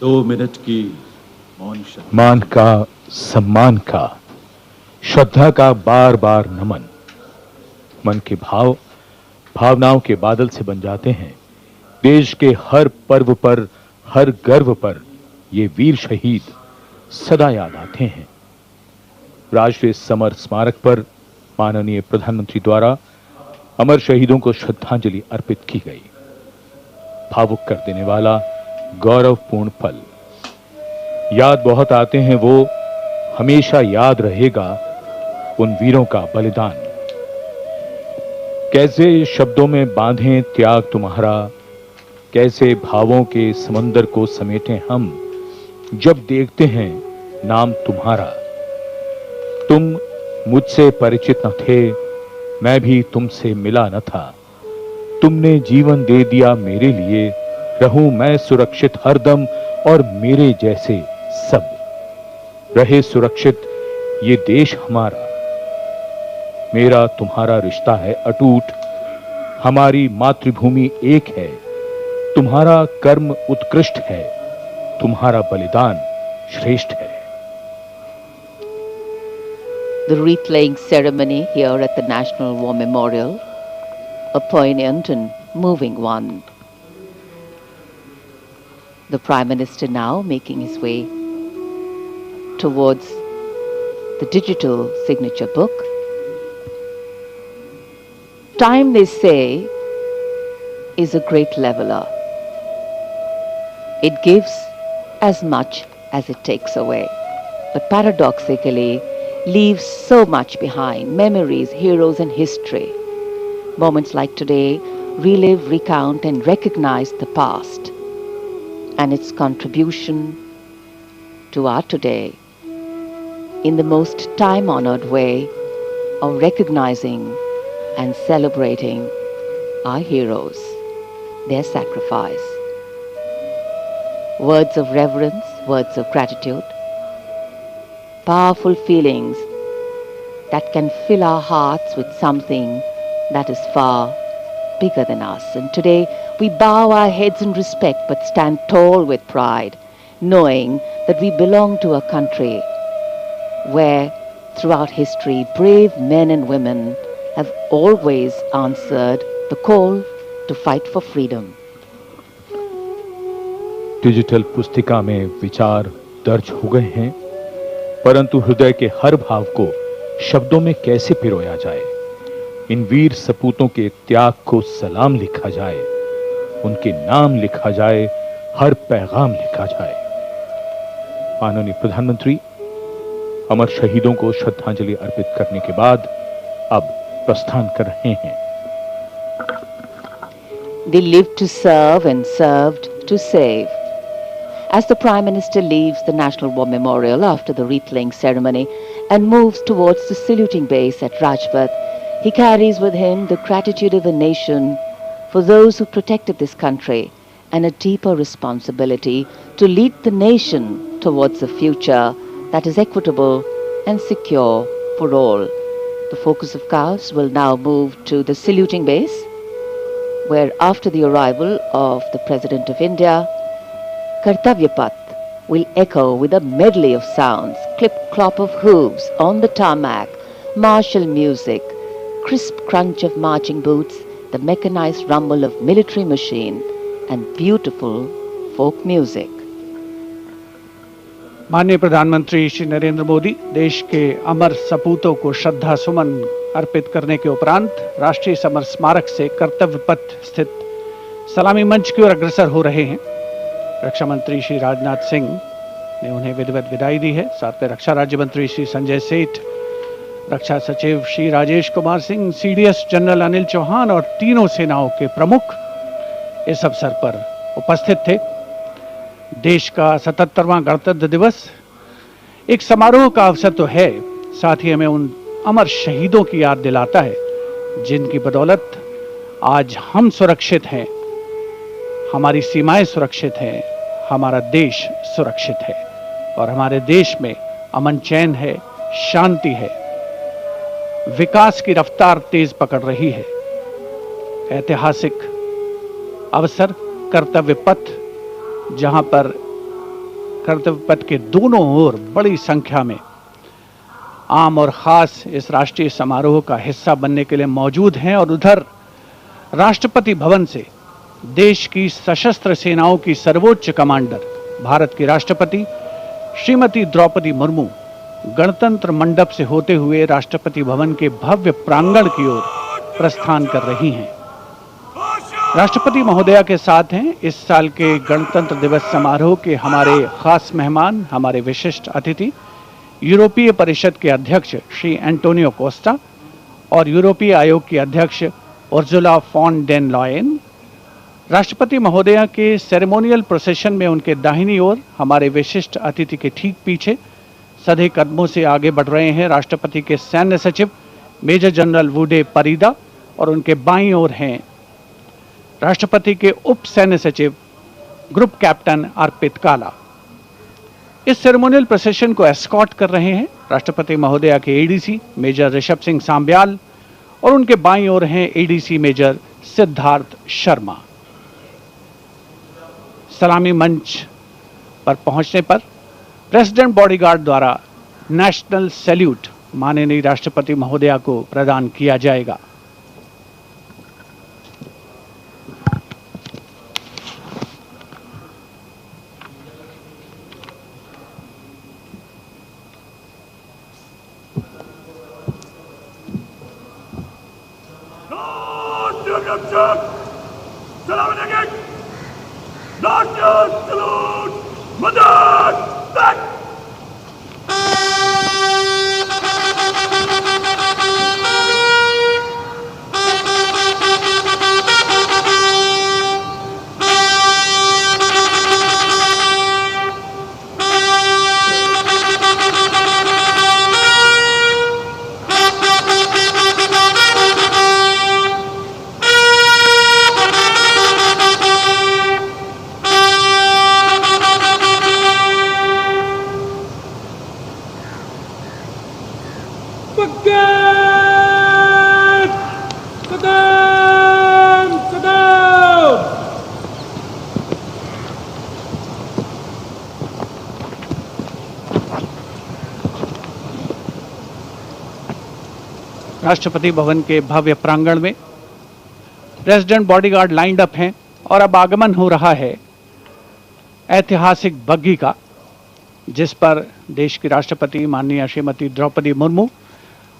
दो मिनट की मान का, सम्मान का, श्रद्धा का बार बार नमन। मन के भाव भावनाओं के बादल से बन जाते हैं। देश के हर पर्व पर, हर गर्व पर ये वीर शहीद सदा याद आते हैं। राष्ट्रीय समर स्मारक पर माननीय प्रधानमंत्री द्वारा अमर शहीदों को श्रद्धांजलि अर्पित की गई। भावुक कर देने वाला गौरवपूर्ण पल। याद बहुत आते हैं वो, हमेशा याद रहेगा उन वीरों का बलिदान। कैसे शब्दों में बांधें त्याग तुम्हारा, कैसे भावों के समंदर को समेटें हम, जब देखते हैं नाम तुम्हारा। तुम मुझसे परिचित न थे, मैं भी तुमसे मिला न था। तुमने जीवन दे दिया मेरे लिए, रहूं मैं सुरक्षित हरदम और मेरे जैसे सब रहे सुरक्षित ये देश हमारा। मेरा तुम्हारा रिश्ता है अटूट, हमारी मातृभूमि एक है। तुम्हारा कर्म उत्कृष्ट है, तुम्हारा बलिदान श्रेष्ठ है। The wreath-laying ceremony here at the National War Memorial, a poignant and moving one. The Prime Minister now making his way towards the digital signature book. Time, they say, is a great leveler. It gives as much as it takes away, but paradoxically leaves so much behind: memories, heroes and history. Moments like today relive, recount and recognize the past and its contribution to our today in the most time-honored way of recognizing and celebrating our heroes, their sacrifice. Words of reverence, words of gratitude, powerful feelings that can fill our hearts with something that is far bigger than us. And today we bow our heads in respect but stand tall with pride, knowing that we belong to a country where throughout history brave men and women have always answered the call to fight for freedom. Digital पुस्तिका में विचार दर्ज हो गए हैं, परंतु हृदय के हर भाव को शब्दों में कैसे पिरोया जाए। इन वीर सपूतों के त्याग को सलाम लिखा जाए, उनके नाम लिखा जाए, हर पैगाम लिखा जाए। माननीय प्रधानमंत्री अमर शहीदों को श्रद्धांजलि अर्पित करने के बाद अब प्रस्थान कर रहे हैं। They lived to serve and served to save. As the Prime Minister leaves the National War Memorial after the wreath-laying ceremony and moves towards the saluting base at Rajpath, he carries with him the gratitude of a nation for those who protected this country and a deeper responsibility to lead the nation towards a future that is equitable and secure for all. The focus of cows will now move to the saluting base, where after the arrival of the President of India, Kartavya Path will echo with a medley of sounds: clip-clop of hooves on the tarmac, martial music, crisp crunch of marching boots, the mechanized rumble of military machine, and beautiful folk music. माननीय प्रधानमंत्री श्री नरेंद्र मोदी देश के अमर सपूतों को श्रद्धा सुमन अर्पित करने के उपरांत राष्ट्रीय समर स्मारक से कर्तव्य पथ स्थित सलामी मंच की ओर अग्रसर हो रहे हैं। रक्षा मंत्री श्री राजनाथ सिंह ने उन्हें विधिवत विदाई दी है। साथ में रक्षा राज्य मंत्री श्री संजय सेठ, रक्षा सचिव श्री राजेश कुमार सिंह, सीडीएस जनरल अनिल चौहान और तीनों सेनाओं के प्रमुख इस अवसर पर उपस्थित थे। देश का 77वां गणतंत्र दिवस एक समारोह का अवसर तो है, साथ ही हमें उन अमर शहीदों की याद दिलाता है जिनकी बदौलत आज हम सुरक्षित हैं, हमारी सीमाएं सुरक्षित हैं, हमारा देश सुरक्षित है और हमारे देश में अमन चैन है, शांति है, विकास की रफ्तार तेज पकड़ रही है। ऐतिहासिक अवसर कर्तव्य पथ, जहां पर कर्तव्य पथ के दोनों ओर बड़ी संख्या में आम और खास इस राष्ट्रीय समारोह का हिस्सा बनने के लिए मौजूद हैं और उधर राष्ट्रपति भवन से देश की सशस्त्र सेनाओं की सर्वोच्च कमांडर भारत की राष्ट्रपति श्रीमती द्रौपदी मुर्मू गणतंत्र मंडप से होते हुए राष्ट्रपति भवन के भव्य प्रांगण की ओर प्रस्थान कर रही हैं। राष्ट्रपति महोदया के साथ हैं इस साल के गणतंत्र दिवस समारोह के हमारे खास मेहमान, हमारे विशिष्ट अतिथि, यूरोपीय परिषद के अध्यक्ष श्री एंटोनियो कोस्टा और यूरोपीय आयोग की अध्यक्ष उर्जुला फॉन डेन लॉयन। राष्ट्रपति महोदया के सेरेमोनियल प्रोसेशन में उनके दाहिनी ओर हमारे विशिष्ट अतिथि के ठीक पीछे सधे कदमों से आगे बढ़ रहे हैं राष्ट्रपति के सैन्य सचिव मेजर जनरल वुडे परीदा और उनके बाईं ओर हैं राष्ट्रपति के उप सैन्य सचिव ग्रुप कैप्टन अर्पित काला। इस सेरेमोनियल प्रोसेशन को एस्कॉर्ट कर रहे हैं राष्ट्रपति महोदया के एडीसी मेजर ऋषभ सिंह सांब्याल और उनके बाईं ओर हैं एडीसी मेजर सिद्धार्थ शर्मा। सलामी मंच पर पहुंचने पर प्रेसिडेंट बॉडीगार्ड द्वारा नेशनल सैल्यूट माननीय राष्ट्रपति महोदया को प्रदान किया जाएगा। राष्ट्रपति भवन के भव्य प्रांगण में प्रेसिडेंट बॉडीगार्ड लाइंड अप हैं और अब आगमन हो रहा है ऐतिहासिक बग्घी का, जिस पर देश की राष्ट्रपति माननीय श्रीमती द्रौपदी मुर्मू,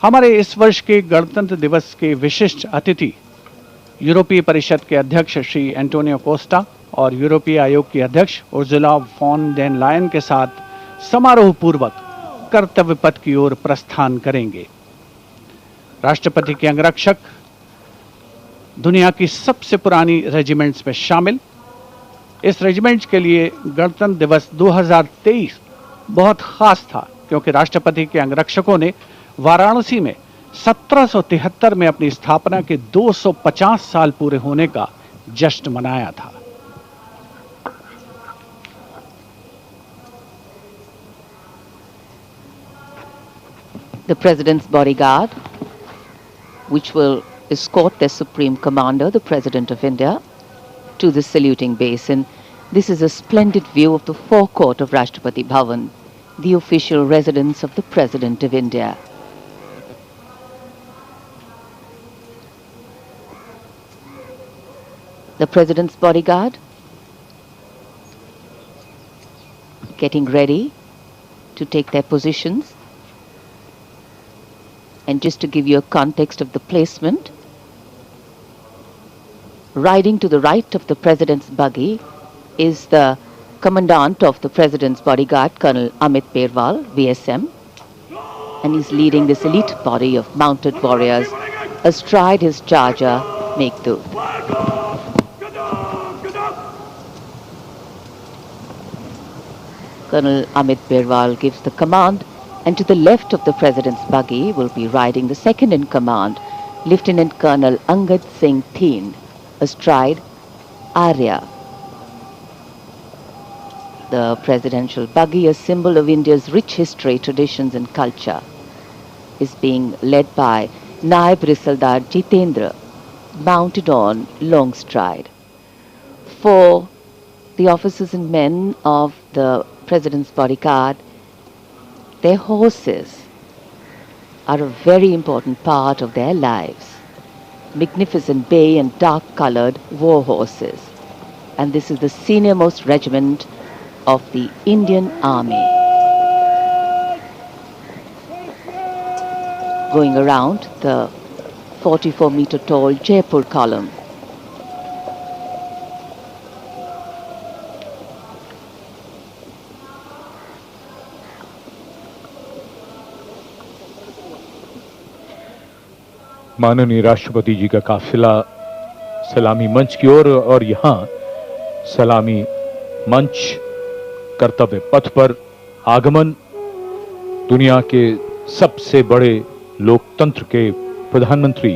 हमारे इस वर्ष के गणतंत्र दिवस के विशिष्ट अतिथि यूरोपीय परिषद के अध्यक्ष श्री एंटोनियो कोस्टा और यूरोपीय आयोग की अध्यक्ष उर्जुला फॉन डेन लॉयन के साथ समारोह पूर्वक कर्तव्य पथ की ओर प्रस्थान करेंगे। राष्ट्रपति के अंगरक्षक दुनिया की सबसे पुरानी रेजिमेंट्स में शामिल। इस रेजिमेंट के लिए गणतंत्र दिवस 2023 बहुत खास था क्योंकि राष्ट्रपति के अंगरक्षकों ने वाराणसी में 1773 में अपनी स्थापना के 250 साल पूरे होने का जश्न मनाया था। The President's bodyguard, which will escort their Supreme Commander, the President of India, to the saluting basin. This is a splendid view of the forecourt of Rashtrapati Bhavan, the official residence of the President of India. The President's bodyguard getting ready to take their positions. And just to give you a context of the placement, riding to the right of the President's buggy is the Commandant of the President's bodyguard, Colonel Amit Perwal, VSM, and he's leading this elite body of mounted warriors astride his charger, Meghdut. Colonel Amit Perwal gives the command, and to the left of the President's buggy will be riding the second in command, Lieutenant Colonel Angad Singh Thind, astride Arya. The presidential buggy, a symbol of India's rich history, traditions and culture, is being led by Naib Risaldar Jitendra, mounted on Longstride. For the officers and men of the President's bodyguard, their horses are a very important part of their lives. Magnificent bay and dark-colored war horses. And this is the senior-most regiment of the Indian Army. Going around the 44-meter tall Jaipur column. माननीय राष्ट्रपति जी का काफिला सलामी मंच की ओर और यहाँ सलामी मंच कर्तव्य पथ पर आगमन दुनिया के सबसे बड़े लोकतंत्र के प्रधानमंत्री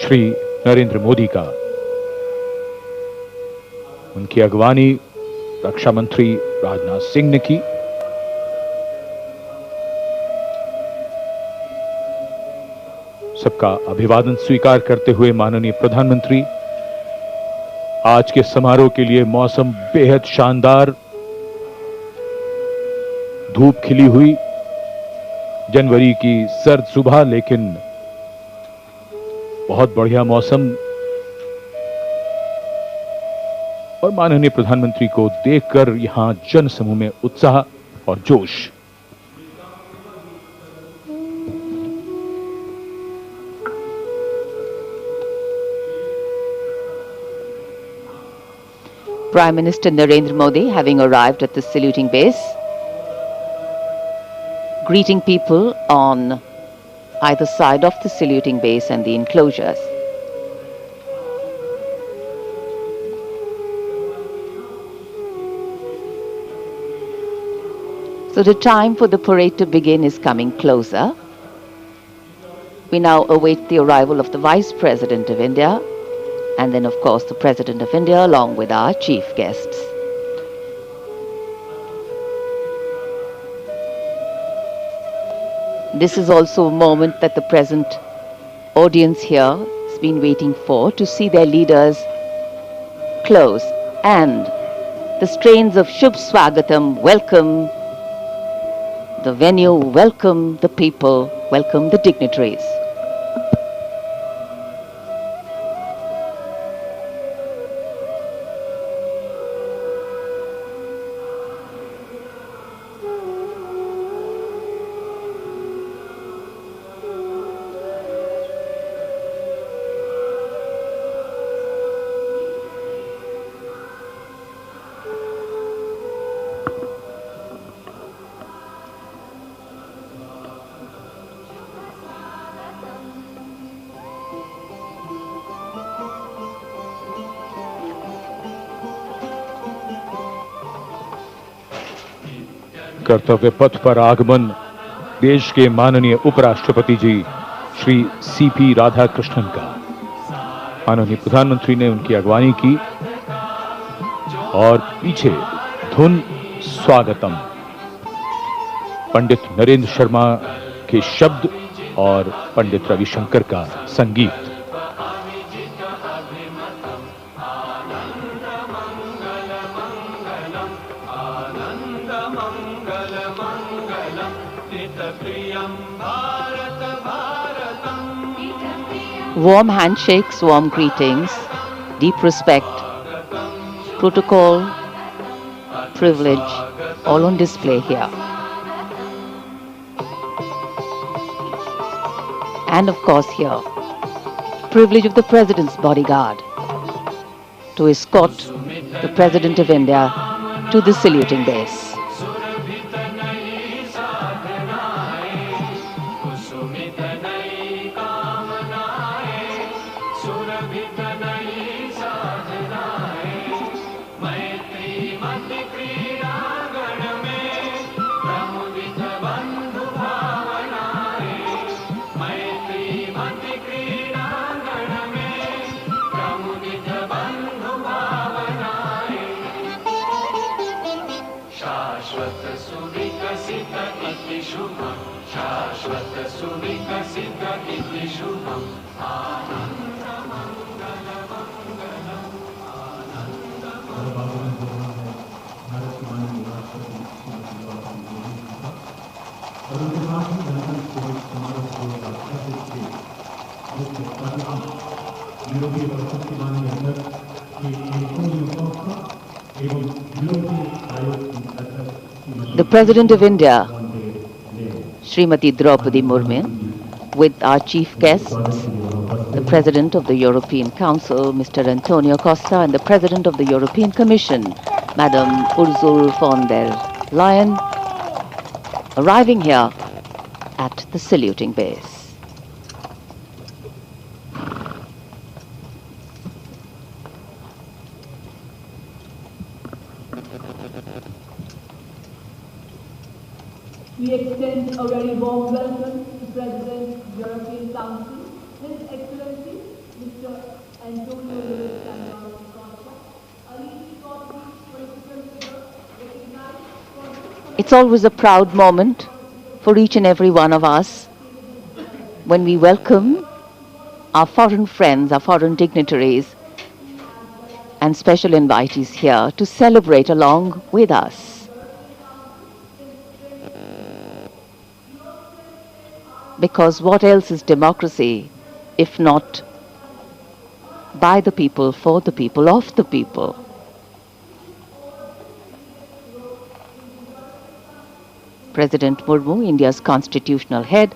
श्री नरेंद्र मोदी का, उनकी अगवानी रक्षा मंत्री राजनाथ सिंह ने की। सबका अभिवादन स्वीकार करते हुए माननीय प्रधानमंत्री, आज के समारोह के लिए मौसम बेहद शानदार, धूप खिली हुई, जनवरी की सर्द सुबह, लेकिन बहुत बढ़िया मौसम। और माननीय प्रधानमंत्री को देखकर यहां जन समूह में उत्साह और जोश। Prime Minister Narendra Modi, having arrived at the saluting base, greeting people on either side of the saluting base and the enclosures. So the time for the parade to begin is coming closer. We now await the arrival of the Vice President of India, and then, of course, the President of India along with our chief guests. This is also a moment that the present audience here has been waiting for, to see their leaders close, and the strains of Shubh Swagatam welcome the venue, welcome the people, welcome the dignitaries. कर्तव्य पथ पर आगमन देश के माननीय उपराष्ट्रपति जी Shri CP Radhakrishnan का। माननीय प्रधानमंत्री ने उनकी अगवानी की और पीछे धुन स्वागतम पंडित नरेंद्र शर्मा के शब्द और पंडित रविशंकर का संगीत। Warm handshakes, warm greetings, deep respect, protocol, privilege, all on display here. And of course here, privilege of the President's bodyguard to escort the President of India to the saluting base. The President of India, Srimati Draupadi Murmu, with our chief guests, the President of the European Council, Mr. Antonio Costa, and the President of the European Commission, Madam Ursula von der Leyen, arriving here at the saluting base. We extend a very warm welcome to President, European Council, His Excellency, Mr. Antonio Luis Santos Costa, a leading political figure recognized for... It's always a proud moment for each and every one of us when we welcome our foreign friends, our foreign dignitaries and special invitees here to celebrate along with us. Because what else is democracy if not by the people, for the people, of the people? President Murmu, India's constitutional head,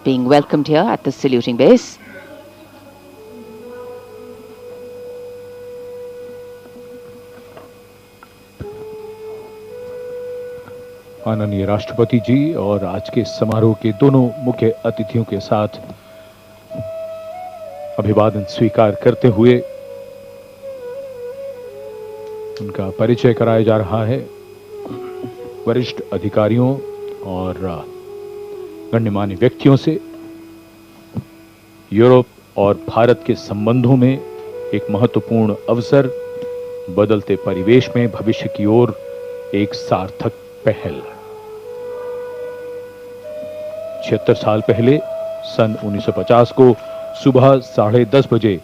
being welcomed here at the saluting base. माननीय राष्ट्रपति जी और आज के समारोह के दोनों मुख्य अतिथियों के साथ अभिवादन स्वीकार करते हुए उनका परिचय कराया जा रहा है। वरिष्ठ अधिकारियों और गण्यमान्य व्यक्तियों से यूरोप और भारत के संबंधों में एक महत्वपूर्ण अवसर, बदलते परिवेश में भविष्य की ओर एक सार्थक पहल। 76 साल पहले सन 1950 को सुबह 10:30 बजे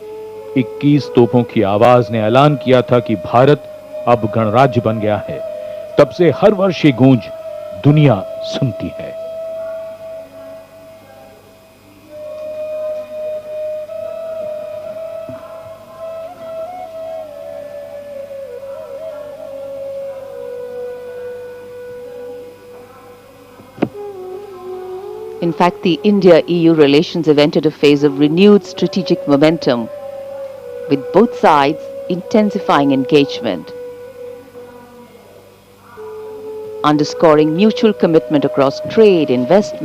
21 तोपों की आवाज ने ऐलान किया था कि भारत अब गणराज्य बन गया है। तब से हर वर्ष ये गूंज दुनिया सुनती है। In fact, the India-EU relations have entered a phase of renewed strategic momentum, with both sides intensifying engagement, underscoring mutual commitment across trade, investment,